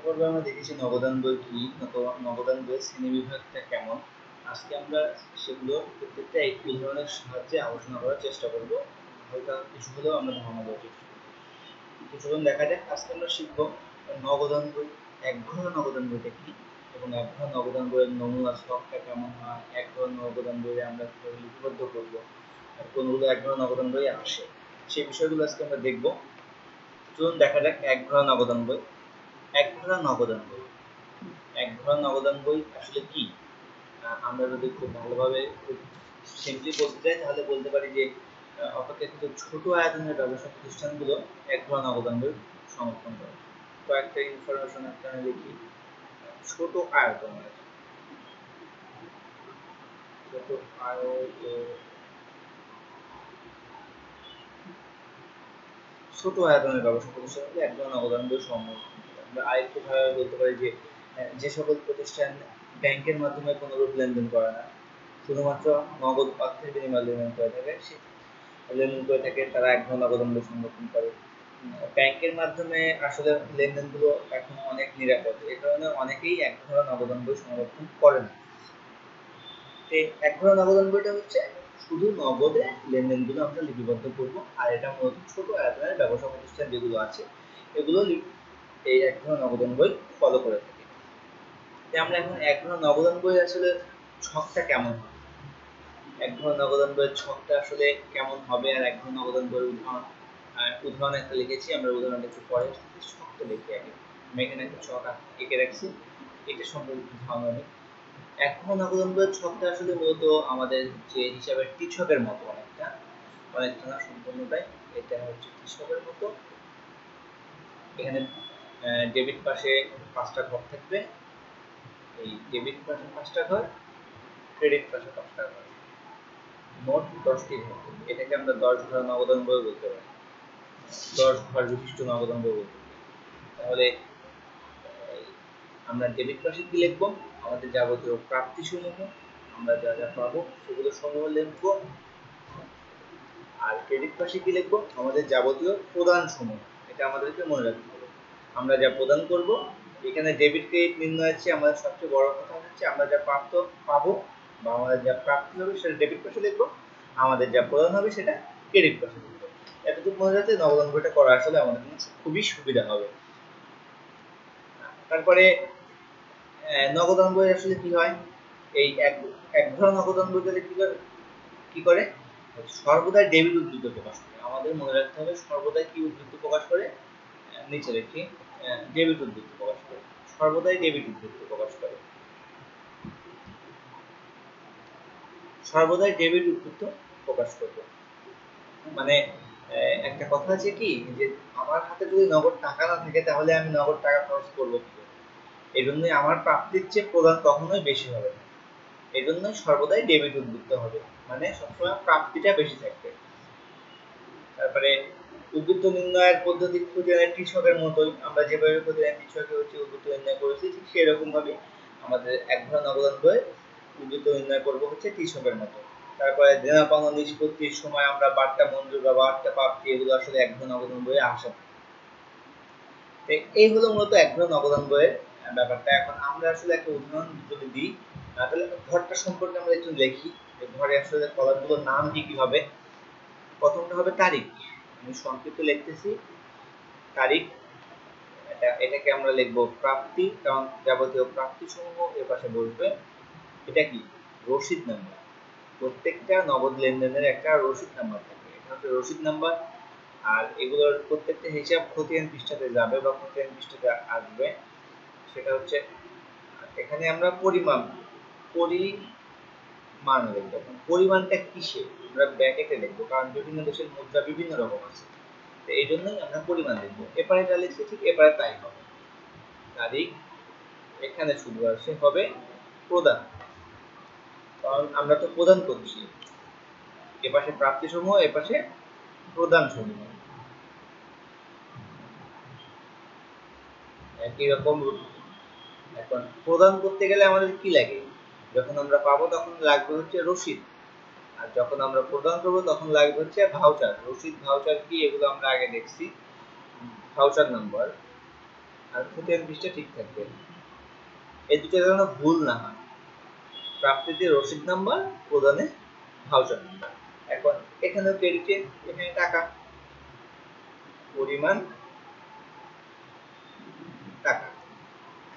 পর্বে আমরা দেখেছি নগদান বই কি, নগদান বইয়ের শ্রেণীবিভাগটা কেমন। আজকে আমরা সেগুলো প্রত্যেকটা একটি উদাহরণের সাহায্যে আলোচনা করার চেষ্টা করব। হালকা কিছু হলেও আমরা ধারণা দেওয়ার চেষ্টা করব। তো চলুন দেখা যাক। আজকে আমরা শিখব নগদান বই, এক ঘর নগদান বইটা কি এবং এক ঘর নগদান বইয়ের নমুনা ছকটা কেমন হয়, এক ঘর নগদান বইয়ে আমরা কিভাবে লিপিবদ্ধ করবো, আর কোনগুলো এক ঘর নগদান বই আসে, সেই বিষয়গুলো আজকে আমরা দেখব। চলুন দেখা যাক এক ঘর নগদান বই। এক ঘোড়া নগদান বই, এক ঘোড়া নগদান বই আসলে কি? আমরা যদি খুব ভালোভাবে খুব সিম্পলি বলতে চাই তাহলে বলতে পারি যে অপেক্ষাকৃত ছোট আয়তনের ব্যবসা প্রতিষ্ঠানগুলো এক ঘোড়া নগদান বই সমর্থন করে। কয়েকটা ইনফরমেশন আপনারা লিখি। ছোট আয়তন, ছোট আয়তন, ছোট আয়তনের ব্যবসা প্রতিষ্ঠানগুলো এক ঘোড়া নগদান বই সমর্থন করে। আমরা আরেকটু ভাবে বলতে পারি যে যে সকল প্রতিষ্ঠান ব্যাংকের মাধ্যমে কোনোরূপ লেনদেন করে না, শুধুমাত্র নগদ অর্থের বিনিময়ে লেনদেন করে থাকে, তারা এক ঘর নগদান বই সংরক্ষণ করে। ব্যাংকের মাধ্যমে আসলে লেনদেনগুলো এখন অনেক নিরাপদ, এই কারণে অনেকেই এক ঘর নগদান বই সংরক্ষণ করে না। এক ঘর নগদান বইটা হচ্ছে শুধু নগদে লেনদেনগুলো আমরা লিপিবদ্ধ করব, আর এটা মূলত ছোট আয়তনের ব্যবসা প্রতিষ্ঠান যেগুলো আছে এগুলো এই এক ঘর নগদান বই ফলো করে থাকি। আমরা এখন এক ঘর নগদান বই আসলে ছকটা কেমন হয়, এক ঘর নগদান বইয়ের ছকটা আসলে কেমন হবে, আর এক ঘর নগদান বইয়ের উদাহরণ একটা লিখেছি, আমরা উদাহরণটা একটু পরে ছকটা দেখি আগে। আমি এখানে একটা ছক এঁকে রাখছি, এটা সম্পর্কে ধারণা নেই। এক ঘর নগদান বইয়ের ছকটা আসলে মূলত আমাদের যে হিসাবে টি ছকের মতো, অনেকটা না, সম্পূর্ণটাই এটা হচ্ছে টি ছকের মতো। এখানে ডেবিট পাশে 5টা ঘর থাকবে, এই ডেবিট পাশে 5টা ঘর, ক্রেডিট পাশে 5টা ঘর, মোট 10টি ঘর। এটাকে আমরা 10 ঘর নগদান বই বলতে পারি, 10 ঘর বিশিষ্ট নগদান বই বলতে পারি। তাহলে আমরা ডেবিট পাশে কি লিখবো? আমাদের যাবতীয় প্রাপ্তি সমূহ, আমরা যা যা পাবো সেগুলো সমূহ লিখবো। আর ক্রেডিট পাশে কি লিখবো? আমাদের যাবতীয় প্রদান সমূহ, এটা আমাদেরকে মনে রাখতে হবে। আমরা যা প্রদান করব, এখানে ডেবিট ক্রেডিট নির্ণয়ের চেয়ে আমাদের সবচেয়ে বড় কথা হচ্ছে আমরা যা পাবো বা আমাদের যা প্রাপ্তি হবে সেটা ডেবিট পাশে লিখবো, আমাদের যা প্রদান হবে সেটা ক্রেডিট পাশে লিখবো। এতটুকু মনে রাখলে নগদান বইটা করা আসলে আমাদের খুবই সুবিধা হবে। তারপরে নগদান বই আসলে কি হয়, এই এক ঘর নগদান বইটাতে কি করে সর্বদাই ডেবিট উদ্ধৃত প্রকাশ করে। আমাদের মনে রাখতে হবে সর্বদাই কি উদ্ধৃত প্রকাশ করে, নিচে রেখে ডেবিট উদ্ধৃত প্রকাশ করে, সর্বদাই ডেবিট উদ্ধৃত প্রকাশ করে, সর্বদাই ডেবিট উদ্ধৃত প্রকাশ করবে। মানে একটা কথা আছে কি, যে আমার হাতে যদি নগদ টাকা না থাকে তাহলে আমি নগদ টাকা খরচ করবো কি? এই জন্যই আমার প্রাপ্তির চেয়ে প্রদান কখনোই বেশি হবে না, এই জন্যই সর্বদাই ডেবিট উদ্ধৃত হবে, মানে সবসময় প্রাপ্তিটা বেশি থাকবে। তারপরে উদ্ধৃত নির্ণয়ের পদ্ধতি প্রতিদিনের টি ছকের মতোই, আমরা যেভাবে প্রতিদিনের টি ছকে হচ্ছে উদ্ধৃত নির্ণয় করেছি, ঠিক সেরকম ভাবে আমাদের এক ঘর নগদান বইয়ে উদ্ধৃত নির্ণয় করবো হচ্ছে টি ছকের মতো। তারপরে দেনা পাওনা নিষ্পত্তির সময় আমরা বার্তা মঞ্জুর বা বার্তা প্রাপ্তি, এগুলো আসলে এক ঘর নগদান বইয়ে আসে। এই হলো মূলত এক ঘর নগদান বইয়ের ব্যাপারটা। এখন আমরা আসলে একটা উদাহরণ যদি দিই, তাহলে ঘরটা সম্পর্কে আমরা একটু লিখি, ঘরে আসলে কলামগুলোর নাম কি হবে। প্রথমটা হবে তারিখ, আমি সংক্ষিপ্ত লিখতেছি তারিখ, এটাকে আমরা লিখবো প্রাপ্তি, কারণ যাবতীয় প্রাপ্তি সমূহ এর পাশে বসবে। এটা কি? রসিদ নাম্বার, প্রত্যেকটা নগদ লেনদেনের একটা রসিদ নাম্বার থাকে, এটা হচ্ছে রসিদ নাম্বার। আর এগুলোর প্রত্যেকটা হিসাব খতিয়ান পৃষ্ঠাতে যাবে বা খতিয়ান পৃষ্ঠাতে আসবে, সেটা হচ্ছে এখানে আমরা পরিমাণ লিখবো। পরিমাণটা কিসে আমরা ব্র্যাকেটে লিখবো, কারণ বিভিন্ন দেশের মুদ্রা বিভিন্ন রকম আছে, তো এই জন্যই আমরা পরিমাণ লিখবো। এপারে যা লিখছি ঠিক এপারে তাই হবে, তারিখ। এখানে শুধু আসে হবে প্রদান, কারণ আমরা তো প্রদান করছি, এপাশে প্রাপ্তি সমূহ, এপাশে প্রদান সমূহ, একই রকম। এখন প্রদান করতে গেলে আমাদের কি লাগে? যখন আমরা পাবো তখন লাগবে হচ্ছে রসিদ, আর যখন আমরা প্রদান করবো তখন লাগবে হচ্ছে ভাউচার। রসিদ ভাউচার কি এগুলো আমরা আগে দেখছি, ভাউচার নাম্বার। আর ফুটের পৃষ্ঠা ঠিক থাকবে। এই দুটো যেন ভুল না হয়। প্রাপ্তিতে রসিদ নাম্বার, প্রদানে ভাউচার নাম্বার। এখন এখানেও ক্রেডিটে, এখানে টাকা, পরিমাণ টাকা।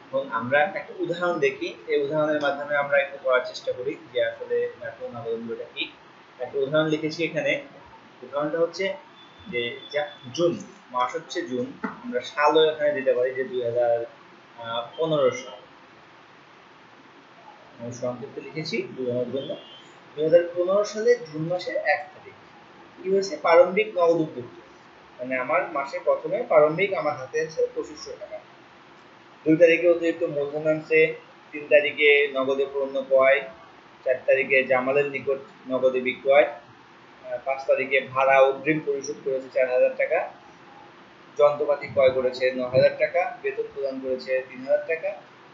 এখন আমরা একটা উদাহরণ দেখি, এই উদাহরণের মাধ্যমে আমরা একটু করার চেষ্টা করি যে আসলে নগদ মূল্যটা কি। একটা উদাহরণ লিখেছি এখানে। উদাহরণটা হচ্ছে যে জুন মাস হচ্ছে জুন, আমরা সালও এখানে দিতে পারি যে 2015 সাল। আমি সংক্ষিপ্ত লিখেছি বোঝানোর জন্য। 2015 সালে জুন মাসের 1 তারিখ কি হয়েছে, প্রারম্ভিক নগদ উদ্বৃত্ত, মানে আমার মাসে প্রথমে প্রারম্ভিক আমার হাতে আছে 2500 টাকা। 2 তারিখে অতিরিক্ত মূলধন আনছে, 3 তারিখে নগদে পণ্য ক্রয়, 4 তারিখে জামালের নিকট নগদে বিক্রয়, 5 তারিখে ভাড়া অগ্রিম পরিশোধ করেছে 4000 টাকা, যন্ত্রপাতি ক্রয় করেছে 9000 টাকা, বেতন প্রদান করেছে 3000 টাকা।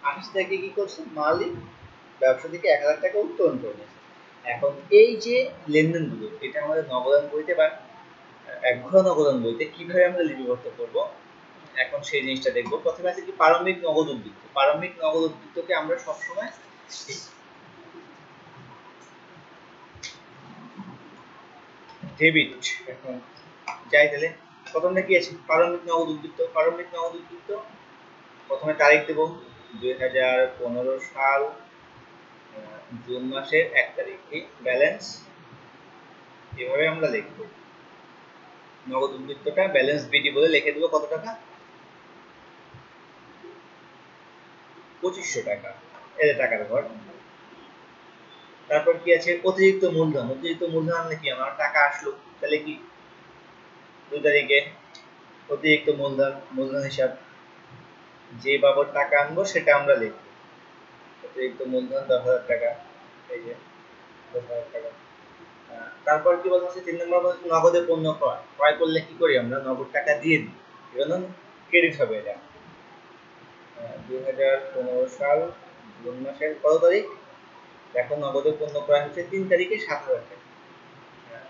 28 তারিখে কি করছে, মালিক ব্যবসা থেকে 1000 টাকা উত্তোলন করে নিয়েছে। এখন এই যে লেনদেনগুলো, এটা আমাদের নগদান বইতে বা একঘর নগদান বইতে কিভাবে আমরা লিপিবদ্ধ করব, এখন সেই জিনিসটা দেখব। প্রথমে আছে কি প্রারম্ভিক নগদ উদ্বৃত্ত। প্রারম্ভিক নগদ উদ্বৃত্তকে আমরা সবসময় ডেবিট, এখন যাই তাহলে প্রথমটা কি আছে, প্রারম্ভিক নগদ উদ্বৃত্ত। প্রারম্ভিক নগদ উদ্বৃত্ত প্রথমে তারিখ দেব 2015 সাল জুন মাসের 1 তারিখ, ব্যালেন্স এভাবে আমরা লিখব। নগদ উদ্বৃত্তটা ব্যালেন্স বিডি বলে লিখে দেব কত টাকা, 2500 টাকা, এর টাকার ঘর। তারপর কি আছে, অতিরিক্ত মূলধন। অতিরিক্ত মূলধন মানে কি, আমার টাকা আসলো, তাহলে কি 2 তারিখে অতিরিক্ত মূলধন, মূলধন হিসাব, যে বাবদ টাকা আনবো সেটা আমরা লিখব। অতিরিক্ত মূলধন 10,000 টাকা, এই যে 10,000 টাকা। তারপর কি বলছে 3 নম্বর বলছে নগদে পণ্য ক্রয়। ক্রয় করলে কি করি আমরা, নগদ টাকা দিয়ে দিই, এজন্য ক্রেডিট হবে এটা। 2015 সাল জুন মাসের কত তারিখ, এখন নগদে পণ্য ক্রয় হচ্ছে 3 তারিখে 7,000 টাকা।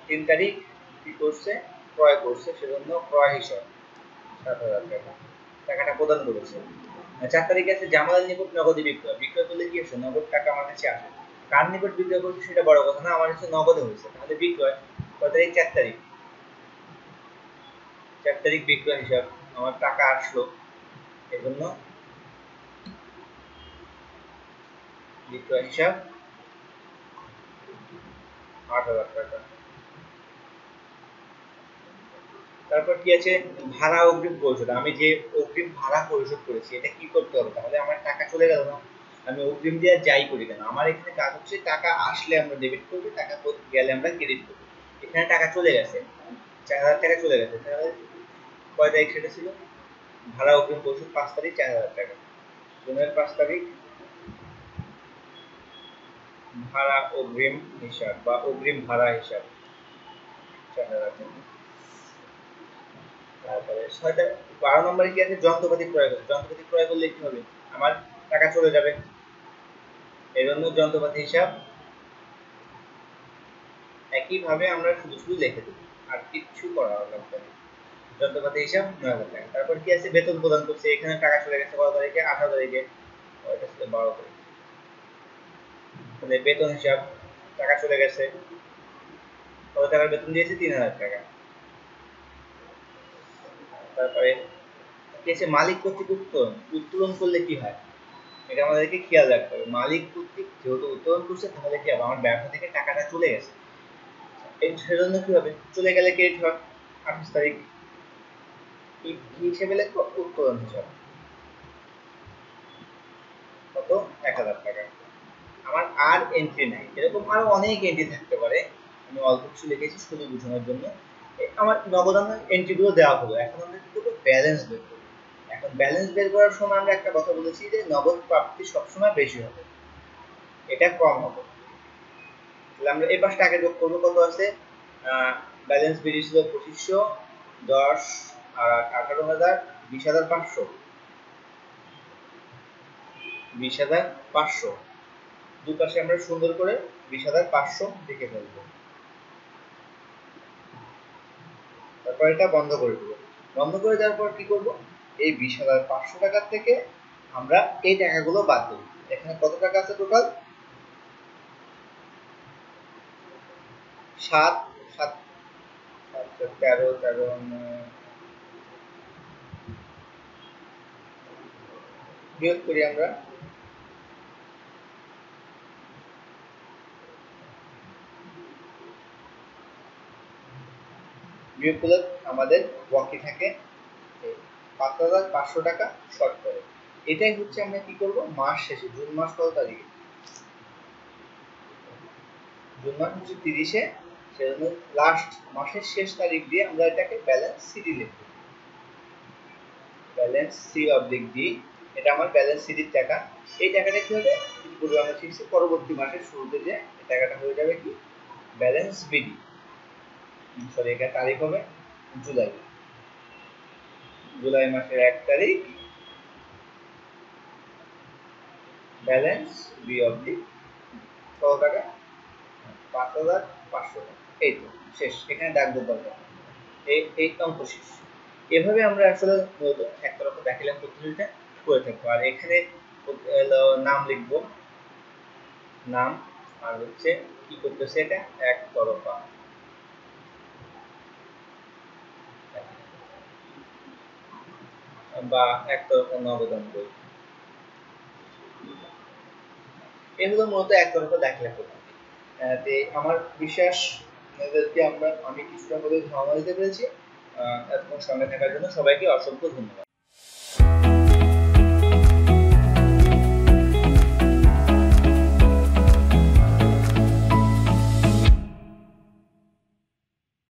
3 তারিখ কি করছে, ক্রয় করছে, সেজন্য ক্রয় হিসাব 7,000 টাকা, টাকাটা প্রদান করেছে। 4 তারিখে আছে জামালের নিকট নগদে বিক্রয়। বিক্রয় করলে কি হচ্ছে, নগদ টাকা আমার কাছে আসে। কার নিকট বিক্রয় করছে সেটা বড় কথা না, আমার কাছে নগদে হয়েছে, তাহলে বিক্রয়। কত তারিখ, 4 তারিখ। 4 তারিখ বিক্রয় হিসাব, আমার টাকা আসলো, এজন্য বিক্রয় হিসাব 8,000 টাকা। তারপর কি আছে, ভাড়া অগ্রিম পরিশোধ। আমি যে অগ্রিম ভাড়া পরিশোধ করেছি এটা কি করতে হবে, তাহলে আমার টাকা চলে গেল না, আমি অগ্রিম দিয়ে যাই করি কেন, আমার এখানে কাজ হচ্ছে টাকা আসলে আমরা ডেবিট করব, টাকা গেলে আমরা ক্রেডিট করব। এখানে টাকা চলে গেছে, 4,000 টাকা চলে গেছে, তাহলে কয় তারিখ সেটা ছিল, ভাড়া অগ্রিম পরিশোধ 5 তারিখ 4,000 টাকা, জুনের 5 তারিখ ভাড়া অগ্রিম হিসাব বা অগ্রিম ভাড়া হিসাব 4,000 টাকা। তারপরে 12 নম্বরে কি আছে, যন্ত্রপাতি ক্রয় করতে। যন্ত্রপাতি ক্রয় করলে কি হবে, আমার টাকা চলে যাবে, এই জন্য যন্ত্রপাতি হিসাব একইভাবে আমরা শুধু শুধু লিখে দেব, আর কিচ্ছু করা লাগবে না। যন্ত্রপাতি হিসাব 9,000 টাকা। তারপর কি আছে, বেতন প্রদান করছে, এখানে টাকা চলে গেছে কত তারিখে, 18 তারিখে, ওইটা ছিল 12 তারিখ, তাহলে বেতন হিসাব টাকা চলে গেছে, কত টাকার বেতন দিয়েছে, 3,000 টাকা। তারপরে কি আছে, মালিক কর্তৃক উত্তোলন। উত্তোলন করলে কি হয়, এটা আমাদেরকে খেয়াল রাখতে হবে। মালিক কর্তৃক যেহেতু উত্তোলন করছে, তাহলে কি হবে, আমার ব্যবসা থেকে টাকাটা চলে গেছে, এই সেজন্য কি হবে, চলে গেলে ক্রেডিট হয়। 28 তারিখ কি হিসেবে লিখবো, উত্তোলন হিসাব, কত, 1,000 টাকা। আমার আর এন্ট্রি নাই, এরকম আরো অনেক এন্ট্রি থাকতে পারে, আমি অল্প কিছু লিখেছি শুধু বোঝানোর জন্য। আমার নগদানের এন্ট্রি গুলো দেওয়া হলো, এখন আমরা কি করবো, ব্যালেন্স বের করবো। এখন ব্যালেন্স বের করার সময় আমরা একটা কথা বলেছি যে নগদ প্রাপ্তি সবসময় বেশি হবে, এটা কম হবে। তাহলে আমরা এই পাশটা আগে যোগ করবো, কত আছে, ব্যালেন্স বেরিয়েছিল 2500, 10 আর 18,000, 20,500, 20,500, দুপাশে আমরা সুন্দর করে 20,500 লিখে ফেলবো। তারপর এটা বন্ধ করে দেবো। বন্ধ করে দেওয়ার পর কি করব, এই 20,500 টাকার থেকে আমরা এই টাকাগুলো বাদ দেব। এখানে কত টাকা আছে টোটাল? 7 7 13 13 বিয়োগ করি আমরা। বিয়োগ করলে আমাদের বাকি থাকে 5,500 টাকা শর্ট করে। এটাই হচ্ছে আমরা কি করব মাস শেষে, জুন মাস কত তারিখে? জুন মাস হচ্ছে 30-এ, সেজন্য লাস্ট মাসের শেষ তারিখ দিয়ে আমরা এটাকে ব্যালেন্স সিডি লিখব। ব্যালেন্স সি অবলিক ডি, এটা আমার ব্যালেন্স সিডির টাকা। এই টাকাটা কি হবে? পূর্বে আমরা শিখছি পরবর্তী মাসের শুরুতে যে এই টাকাটা হয়ে যাবে কি ব্যালেন্স বিডি। সরি, এটা তারিখ হবে জুলাই, জুলাই মাসের 1 তারিখ ব্যালেন্স বি অবলিক কত টাকা? 5,500 টাকা। এই তো শেষ, এখানে দাগ দেওয়ার দরকার এই অঙ্ক শেষ। এভাবে আমরা আসলে মূলত একতরফা ব্যাকল্যান্ড পদ্ধতিটা করে থাকবো। আর এখানে নাম লিখবো, নাম, আর হচ্ছে কি করতেছে এটা একতরফা, বা একতরফা নগদান বই। এগুলো মূলত একতরফা ব্যাকল্যান্ড পদ্ধতি। আমার বিশ্বাস আমি কিছুটা হলেও ধারণা দিতে পেরেছি। এতক্ষণ সঙ্গে থাকার জন্য সবাইকে অসংখ্য ধন্যবাদ।